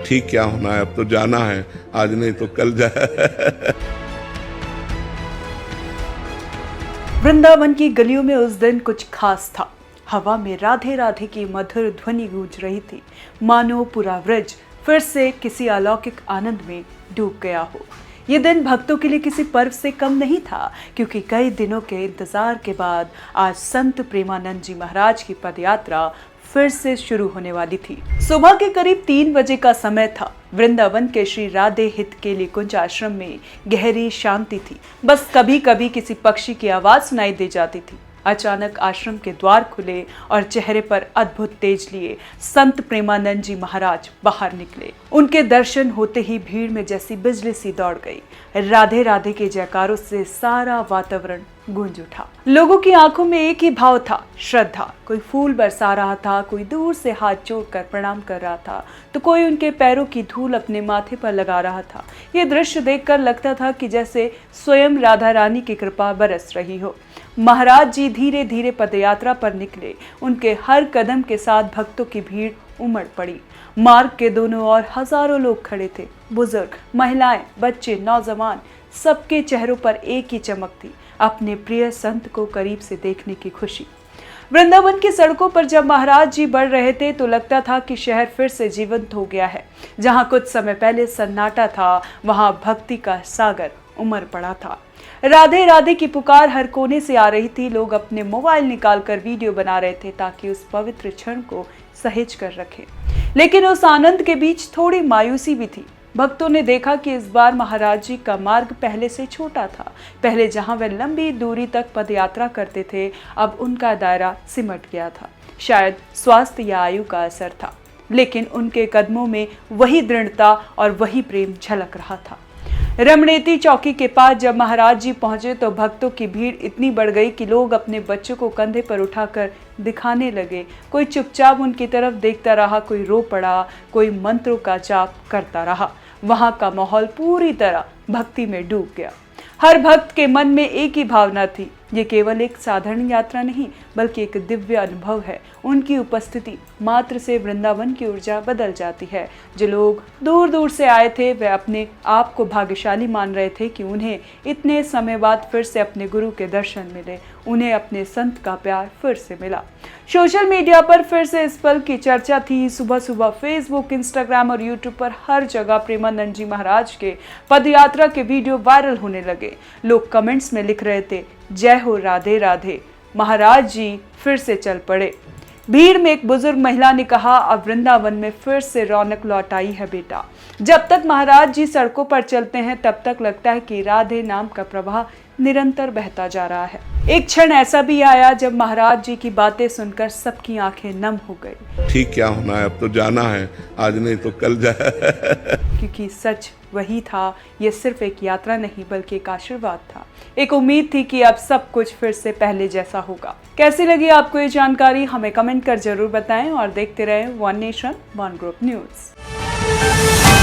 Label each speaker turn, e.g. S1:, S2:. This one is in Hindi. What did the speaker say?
S1: ठीक क्या होना है, अब तो जाना है, आज नहीं तो कल जाए।
S2: वृंदावन की गलियों में उस दिन कुछ खास था। हवा में राधे राधे की मधुर ध्वनि गूंज रही थी, मानो पूरा व्रज फिर से किसी अलौकिक आनंद में डूब गया हो। ये दिन भक्तों के लिए किसी पर्व से कम नहीं था, क्योंकि कई दिनों के इंतजार के बाद आज संत प्रेमानंद जी महाराज की पदयात्रा फिर से शुरू होने वाली थी। सुबह के करीब 3 बजे का समय था। वृंदावन के श्री राधे हित केली कुंज आश्रम में गहरी शांति थी। बस कभी कभी किसी पक्षी की आवाज सुनाई दे जाती थी। अचानक आश्रम के द्वार खुले और चेहरे पर अद्भुत तेज लिए संत प्रेमानंद जी महाराज बाहर निकले। उनके दर्शन होते ही भीड़ में जैसी बिजली सी दौड़ गई। राधे राधे के जयकारों से सारा वातावरण गूंज उठा। लोगों की आंखों में एक ही भाव था, श्रद्धा। कोई फूल बरसा रहा था, कोई दूर से हाथ जोड़कर प्रणाम कर रहा था, तो कोई उनके पैरों की धूल अपने माथे पर लगा रहा था। ये दृश्य देखकर लगता था कि जैसे स्वयं राधा रानी की कृपा बरस रही हो। महाराज जी धीरे धीरे पदयात्रा पर निकले। उनके हर कदम के साथ भक्तों की भीड़ उमड़ पड़ी। मार्ग के दोनों ओर हजारों लोग खड़े थे। बुजुर्ग, महिलाएं, बच्चे, नौजवान, सबके चेहरों पर एक ही चमक थी, अपने प्रिय संत को करीब से देखने की खुशी। वृंदावन की सड़कों पर जब महाराज जी बढ़ रहे थे तो लगता था कि शहर फिर से जीवंत हो गया है। जहां कुछ समय पहले सन्नाटा था, वहां भक्ति का सागर उमड़ पड़ा था। राधे राधे की पुकार हर कोने से आ रही थी। लोग अपने मोबाइल निकालकर वीडियो बना रहे थे ताकि उस पवित्र क्षण को सहेज कर रखें। लेकिन उस आनंद के बीच थोड़ी मायूसी भी थी। भक्तों ने देखा कि इस बार महाराज जी का मार्ग पहले से छोटा था। पहले जहां वे लंबी दूरी तक पदयात्रा करते थे, अब उनका दायरा सिमट गया था। शायद स्वास्थ्य या आयु का असर था, लेकिन उनके कदमों में वही दृढ़ता और वही प्रेम झलक रहा था। रमणेती चौकी के पास जब महाराज जी पहुंचे तो भक्तों की भीड़ इतनी बढ़ गई कि लोग अपने बच्चों को कंधे पर उठाकर दिखाने लगे। कोई चुपचाप उनकी तरफ देखता रहा, कोई रो पड़ा, कोई मंत्रों का जाप करता रहा। वहां का माहौल पूरी तरह भक्ति में डूब गया। हर भक्त के मन में एक ही भावना थी, ये केवल एक साधारण यात्रा नहीं बल्कि एक दिव्य अनुभव है। उनकी उपस्थिति मात्र से वृंदावन की ऊर्जा बदल जाती है। जो लोग दूर दूर से आए थे वे अपने आप को भाग्यशाली मान रहे थे कि उन्हें इतने समय बाद फिर से अपने गुरु के दर्शन मिले, उन्हें अपने संत का प्यार फिर से मिला। सोशल मीडिया पर फिर से इस पल की चर्चा थी। सुबह सुबह फेसबुक, इंस्टाग्राम और यूट्यूब पर हर जगह प्रेमानंद जी महाराज के पदयात्रा के वीडियो वायरल होने लगे। लोग कमेंट्स में लिख रहे थे, जय हो राधे राधे, महाराज जी फिर से चल पड़े। भीड़ में एक बुजुर्ग महिला ने कहा, अब वृंदावन में फिर से रौनक लौट आई है बेटा। जब तक महाराज जी सड़कों पर चलते हैं तब तक लगता है कि राधे नाम का प्रवाह निरंतर बहता जा रहा है। एक क्षण ऐसा भी आया जब महाराज जी की बातें सुनकर सबकी आंखें नम हो गई।
S1: ठीक क्या होना है, अब तो जाना है, आज नहीं तो कल जाए।
S2: क्योंकि सच वही था, ये सिर्फ एक यात्रा नहीं बल्कि एक आशीर्वाद था। एक उम्मीद थी कि अब सब कुछ फिर से पहले जैसा होगा। कैसी लगी आपको ये जानकारी, हमें कमेंट कर जरूर बताएं और देखते रहें one nation one group news.